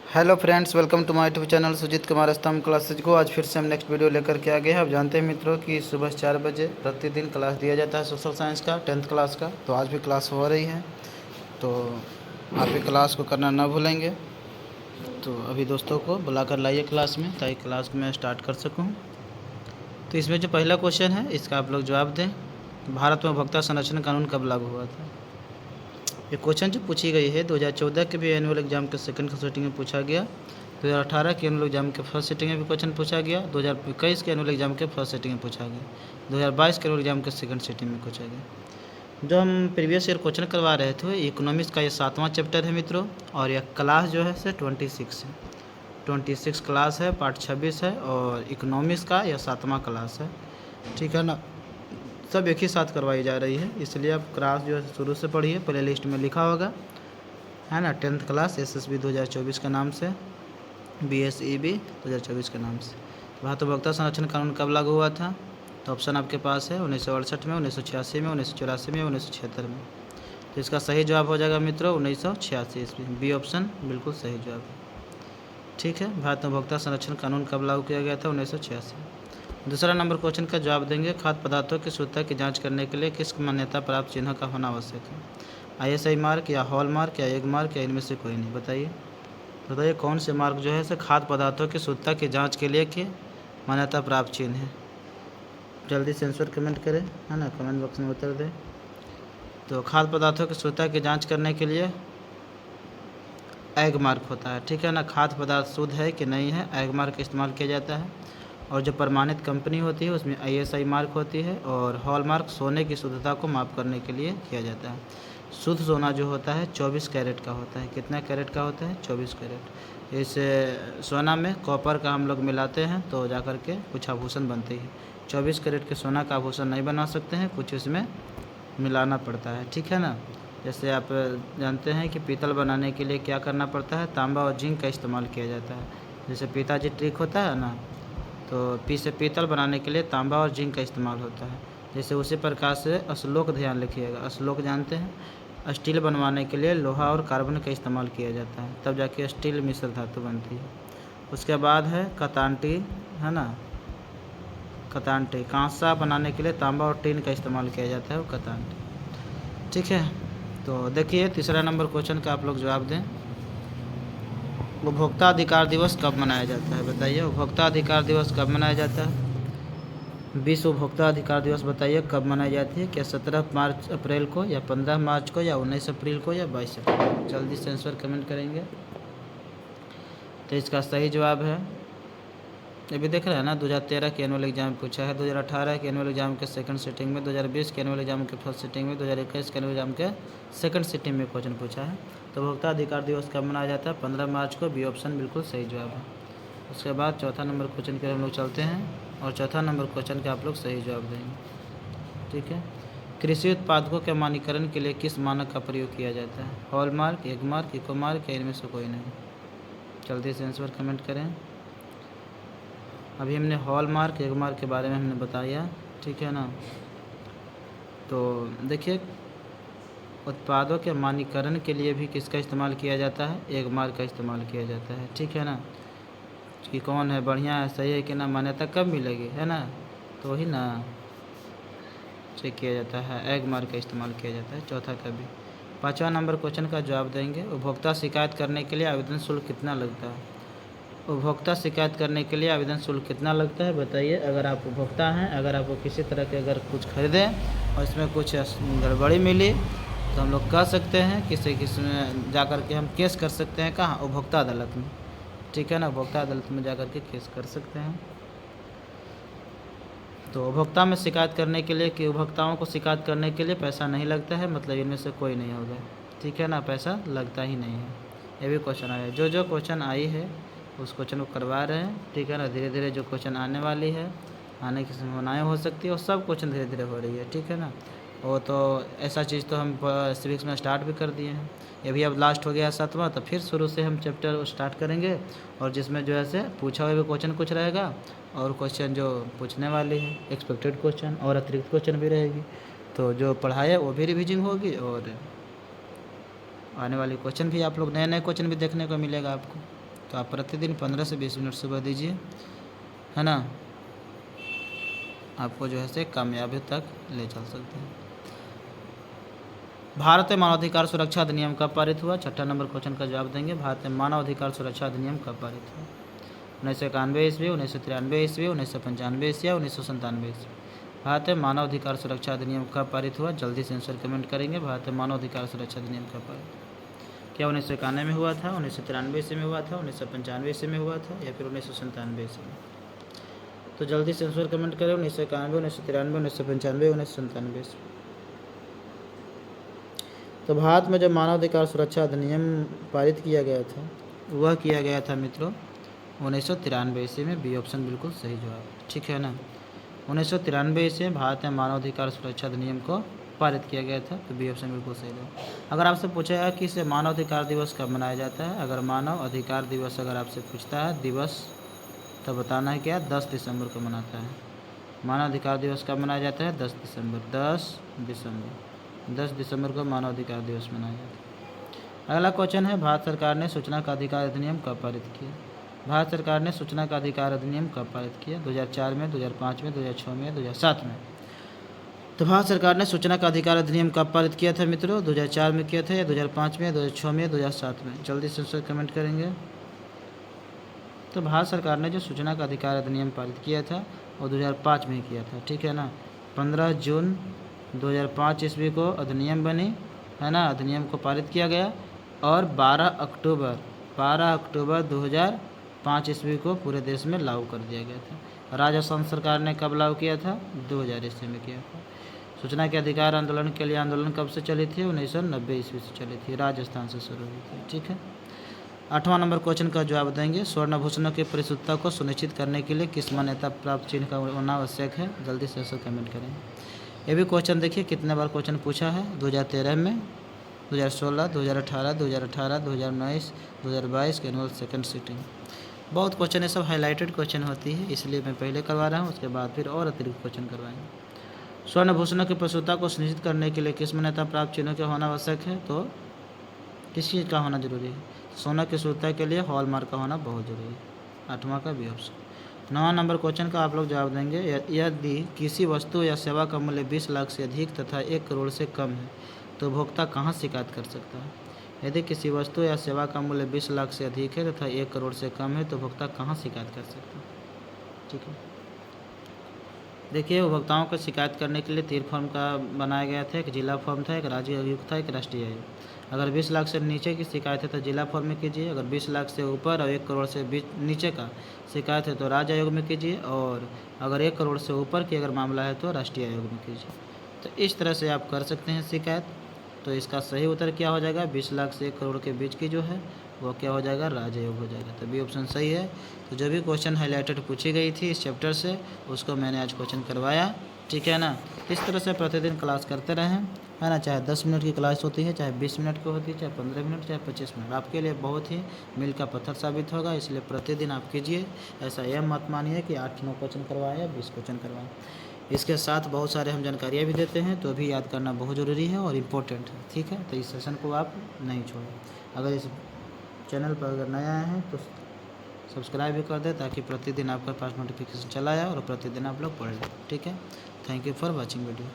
Hello friends, welcome to my YouTube channel Sujeet Kumar Stambh classes को। आज फिर से हम नेक्स्ट वीडियो लेकर के आ गए हैं। आप जानते हैं मित्रों कि सुबह 4 बजे प्रतिदिन क्लास दिया जाता है सोशल साइंस का 10th क्लास का। तो आज भी क्लास हो रही है, तो आप भी क्लास को करना ना भूलेंगे। तो अभी दोस्तों को बुलाकर लाइए क्लास में, ताकि क्लास को मैं स्टार्ट कर सकूँ। तो इसमें जो पहला क्वेश्चन है इसका आप लोग जवाब दें। भारत में उपभोक्ता संरक्षण कानून कब लागू हुआ था? ये क्वेश्चन जो पूछी गई है 2014 के भी एनुअल एग्जाम के सेकंड सिटिंग में पूछा गया, 2018 के एनुअल एग्जाम के फर्स्ट सिटिंग में भी क्वेश्चन पूछा गया, 2021 के एनुअल एग्जाम के फर्स्ट सिटिंग में पूछा गया, 2022 के एनुअल एग्जाम के सेकंड सिटिंग में पूछा गया। जो हम प्रीवियस ईयर क्वेश्चन करवा रहे थे इकोनॉमिक्स का ये 7वां चैप्टर है मित्रों, और यह क्लास जो है से 26 है। 26 क्लास है, पार्ट 26 है, और इकोनॉमिक्स का यह 7वां क्लास है। ठीक है ना, सब एक ही साथ करवाई जा रही है, इसलिए आप क्लास जो है शुरू से पढ़िए। प्ले लिस्ट में लिखा होगा, है ना, 10th क्लास SSB 2024 के नाम से, BSEB 2024 के नाम से। भारत उपभोक्ता संरक्षण कानून कब लागू हुआ था? तो ऑप्शन आपके पास है 1968 में, 1986 में, 1984 में, 1976 में। तो इसका सही जवाब हो जाएगा मित्रों 1986 ईस्वी। बी ऑप्शन बिल्कुल सही जवाब है। ठीक है, भारत में उपभोक्ता संरक्षण कानून कब लागू किया गया था? 1986। दूसरा नंबर क्वेश्चन का जवाब देंगे, खाद्य पदार्थों की शुद्धता की जांच करने के लिए किस मान्यता प्राप्त चिन्ह का होना आवश्यक है? ISI मार्क या हॉल मार्क या एग मार्क या इनमें से कोई नहीं? बताइए कौन से मार्क जो है से खाद्य पदार्थों की शुद्धता की जांच के लिए कि मान्यता प्राप्त चिन्ह है? जल्दी से आंसर कमेंट करें, है ना, कमेंट बॉक्स में उत्तर दें। तो खाद्य पदार्थों की शुद्धता की जाँच करने के लिए एग मार्क होता है। ठीक है ना, खाद्य पदार्थ शुद्ध है कि नहीं है, एग मार्क इस्तेमाल किया जाता है। और जो प्रमाणित कंपनी होती है उसमें ISI मार्क होती है। और हॉल मार्क सोने की शुद्धता को माप करने के लिए किया जाता है। शुद्ध सोना जो होता है 24 कैरेट का होता है। कितना कैरेट का होता है? 24 कैरेट। इस सोना में कॉपर का हम लोग मिलाते हैं तो जा कर के कुछ आभूषण बनते हैं। 24 कैरेट के सोना का आभूषण नहीं बना सकते हैं, कुछ इसमें मिलाना पड़ता है। ठीक है ना, जैसे आप जानते हैं कि पीतल बनाने के लिए क्या करना पड़ता है? तांबा और जिंक का इस्तेमाल किया जाता है। जैसे पिताजी ट्रिक होता है ना, तो पीतल बनाने के लिए तांबा और जिंक का इस्तेमाल होता है। जैसे उसी प्रकार से श्लोक ध्यान लिखिएगा, श्लोक जानते हैं, स्टील बनवाने के लिए लोहा और कार्बन का इस्तेमाल किया जाता है, तब जाके स्टील मिश्र धातु बनती है। उसके बाद है कतांटी, है ना, कतांटी कांसा बनाने के लिए तांबा और टीन का इस्तेमाल किया जाता है, वो कतांटी। ठीक है, तो देखिए तीसरा नंबर क्वेश्चन का आप लोग जवाब दें। उपभोक्ता अधिकार दिवस कब मनाया जाता है? बताइए, उपभोक्ता अधिकार दिवस कब मनाया जाता है? विश्व उपभोक्ता अधिकार दिवस बताइए कब मनाई जाती है? क्या 17 अप्रैल को, या 15 मार्च को, या 19 अप्रैल को, या 22 अप्रैल को? जल्दी से आंसर कमेंट करेंगे। तो इसका सही जवाब है, ये भी देख रहे हैं ना, 2013 के एनुअल एग्जाम पूछा है, 2018 के एनुअल एग्जाम के सेकंड सिटिंग में, 2020 के एनुअल एग्जाम के फर्स्ट सिटिंग में, 2021 के एनुअल एग्जाम के सेकंड सिटिंग में क्वेश्चन पूछा है। तो उपभोक्ता अधिकार दिवस कब मनाया जाता है? 15 मार्च को। बी ऑप्शन बिल्कुल सही जवाब है। उसके बाद चौथा नंबर क्वेश्चन के हम लोग चलते हैं, और चौथा नंबर क्वेश्चन का आप लोग सही जवाब देंगे। ठीक है, कृषि उत्पादकों के मानकीकरण के लिए किस मानक का प्रयोग किया जाता है? Hallmark, Agmark, eco mark, या इनमें से कोई नहीं? जल्दी से आंसर कमेंट करें। अभी हमने हॉल मार्क, एग मार्क के बारे में हमने बताया। ठीक है ना, तो देखिए उत्पादों के मानकीकरण के लिए भी किसका इस्तेमाल किया जाता है? एग मार्क का इस्तेमाल किया जाता है। ठीक है ना, कि कौन है, बढ़िया है, सही है कि ना, मान्यता कब मिलेगी, है ना, तो वही ना चेक किया जाता है, एग मार्क का इस्तेमाल किया जाता है। चौथा का भी। पाँचवा नंबर क्वेश्चन का जवाब देंगे, उपभोक्ता शिकायत करने के लिए आवेदन शुल्क कितना लगता है? उपभोक्ता शिकायत करने के लिए आवेदन शुल्क कितना लगता है? बताइए। अगर आप उपभोक्ता हैं, अगर आपको किसी तरह के अगर कुछ खरीदें और इसमें कुछ गड़बड़ी मिली, तो हम लोग कह सकते हैं किसी में जा कर के हम केस कर सकते हैं। कहाँ? उपभोक्ता अदालत में। ठीक है ना, उपभोक्ता अदालत में जा कर के केस कर सकते हैं। तो उपभोक्ता में शिकायत करने के लिए, कि उपभोक्ताओं को शिकायत करने के लिए पैसा नहीं लगता है, मतलब इनमें से कोई नहीं होगा। ठीक है ना, पैसा लगता ही नहीं है। ये भी क्वेश्चन आया, जो क्वेश्चन आई है उस क्वेश्चन को करवा रहे हैं। ठीक है ना, धीरे धीरे जो क्वेश्चन आने वाली है, आने की संभावनाएँ हो सकती है, और सब क्वेश्चन धीरे धीरे हो रही है। ठीक है ना, वो तो ऐसा चीज़ तो हम सिविक्स में स्टार्ट भी कर दिए हैं। ये भी अब लास्ट हो गया 7वां, तो फिर शुरू से हम चैप्टर स्टार्ट करेंगे, और जिसमें जो है से पूछा हुआ भी क्वेश्चन कुछ रहेगा, और क्वेश्चन जो पूछने वाली है एक्सपेक्टेड क्वेश्चन और अतिरिक्त क्वेश्चन भी रहेगी। तो जो पढ़ाया है वो भी रिविजन होगी, और आने वाली क्वेश्चन भी आप लोग नए क्वेश्चन भी देखने को मिलेगा आपको। तो आप प्रतिदिन 15 से 20 मिनट सुबह दीजिए, है ना, आपको जो है से कामयाबी तक ले चल सकते हैं। भारत में मानवाधिकार सुरक्षा अधिनियम कब पारित हुआ? 6 नंबर क्वेश्चन का जवाब देंगे। भारत में मानवाधिकार सुरक्षा अधिनियम कब पारित हुआ? 1991 ईस्वी, 1993 ईस्वी, 1995 ईस्वी या 1997 ईस्वी? भारत में मानवाधिकार सुरक्षा अधिनियम कब पारित हुआ? जल्दी से आंसर कमेंट करेंगे। भारत में मानवाधिकार सुरक्षा अधिनियम कब पारित हुआ? क्या 1991 में हुआ था, 1993 ईस्वी में हुआ था, 1995 ईस्वी में हुआ था या फिर 1997 ईस्वी में? तो जल्दी से आंसर कमेंट करें। 1991, 1993, 1995, 1997 ईस्वी। तो भारत में जब मानवाधिकार सुरक्षा अधिनियम पारित किया गया था, वह किया गया था मित्रों 1993 ईस्वी में। बी ऑप्शन बिल्कुल सही जवाब, ठीक है ना। 1993 ईस्वी में भारत में मानवाधिकार सुरक्षा अधिनियम को पारित किया गया था, तो बी ऑप्शन बिल्कुल सही जवाब। अगर आपसे पूछा है कि इसे मानव अधिकार दिवस कब मनाया जाता है, अगर मानव अधिकार दिवस अगर आपसे पूछता है दिवस, तो बताना है क्या, 10 दिसंबर को मनाता है। मानव अधिकार दिवस कब मनाया जाता है? 10 दिसंबर, 10 दिसंबर को मानव अधिकार दिवस मनाया जाता है। अगला क्वेश्चन है, भारत सरकार ने सूचना का अधिकार अधिनियम कब पारित किया? भारत सरकार ने सूचना का अधिकार अधिनियम कब पारित किया? 2004 में, 2005 में, 2006 में, 2007 में? तो भारत सरकार ने सूचना का अधिकार अधिनियम कब पारित किया था मित्रों? 2004 में किया था या 2005 में, 2006 में, 2007 में? जल्दी से आंसर कमेंट करेंगे। तो भारत सरकार ने जो सूचना का अधिकार अधिनियम पारित किया था वो 2005 में किया था, ठीक है ना। 15 जून 2005 ईस्वी को अधिनियम बनी, है ना, अधिनियम को पारित किया गया और 12 अक्टूबर 2005 ईस्वी को पूरे देश में लागू कर दिया गया था। राजस्थान सरकार ने कब लागू किया था? 2000 ईस्वी में किया था। सूचना के अधिकार आंदोलन के लिए आंदोलन कब से चली थी? 1990 ईस्वी से चली थी, राजस्थान से शुरू हुई थी, ठीक है। 8वां नंबर क्वेश्चन का जवाब देंगे। स्वर्ण आभूषणों की परिशुद्धता को सुनिश्चित करने के लिए किस मान्यता प्राप्त चिन्ह का होना आवश्यक है? जल्दी से आंसर कमेंट करें। ये भी क्वेश्चन देखिए कितने बार क्वेश्चन पूछा है। 2013 में, 2016, 2018, 2019, 2022 के एनुअल सेकंड सिटिंग। बहुत क्वेश्चन है, सब हाईलाइटेड क्वेश्चन होती है, इसलिए मैं पहले करवा रहा हूँ, उसके बाद फिर और अतिरिक्त क्वेश्चन करवाएंगे। स्वर्ण आभूषणों की परिशुद्धता को सुनिश्चित करने के लिए किस मान्यता प्राप्त चिन्हों का होना आवश्यक है? तो किस चीज़ का होना जरूरी है? सोना की शुद्धता के लिए हॉलमार्क का होना बहुत जरूरी है। 8वां का बी ऑप्शन। 9वां नंबर क्वेश्चन का आप लोग जवाब देंगे। यदि किसी वस्तु या सेवा का मूल्य 20 लाख से अधिक तथा 1 करोड़ से कम है तो उपभोक्ता कहाँ शिकायत कर सकता है? यदि किसी वस्तु या सेवा का मूल्य 20 लाख से अधिक है तथा 1 करोड़ से कम है तो उपभोक्ता कहाँ शिकायत कर सकता है? ठीक है, देखिए उपभोक्ताओं को शिकायत करने के लिए 3 फॉर्म का बनाया गया था। एक जिला फॉर्म था, एक राज्य आयोग था, एक राष्ट्रीय आयोग। अगर 20 लाख से नीचे की शिकायत है तो जिला फॉर्म में कीजिए, अगर 20 लाख से ऊपर और 1 करोड़ से नीचे का शिकायत है तो राज्य आयोग में कीजिए, और अगर 1 करोड़ से ऊपर की अगर मामला है तो राष्ट्रीय आयोग में कीजिए। तो इस तरह से आप कर सकते हैं शिकायत। तो इसका सही उत्तर क्या हो जाएगा? 20 लाख से 1 करोड़ के बीच की जो है वो क्या हो जाएगा? राज्य आयोग हो जाएगा। तो बी ऑप्शन सही है। तो जो भी क्वेश्चन हाईलाइटेड पूछी गई थी इस चैप्टर से, उसको मैंने आज क्वेश्चन करवाया, ठीक है ना। इस तरह से प्रतिदिन क्लास करते रहें, है ना। चाहे 10 मिनट की क्लास होती है, चाहे 20 मिनट की होती है, चाहे 15 मिनट, चाहे 25 मिनट, आपके लिए बहुत ही मील का पत्थर साबित होगा। इसलिए प्रतिदिन आप कीजिए। ऐसा यह मत मानिए कि 8-9 क्वेश्चन करवाएं या 20 क्वेश्चन करवाएं। इसके साथ बहुत सारे हम जानकारियाँ भी देते हैं, तो भी याद करना बहुत ज़रूरी है और इम्पोर्टेंट है, ठीक है। तो इस सेशन को आप नहीं छोड़ें। अगर इस चैनल पर अगर नया है तो सब्सक्राइब भी कर दें, ताकि प्रतिदिन आपके पास नोटिफिकेशन चला आए और प्रतिदिन आप लोग पढ़ लें, ठीक है। Thank you for watching video.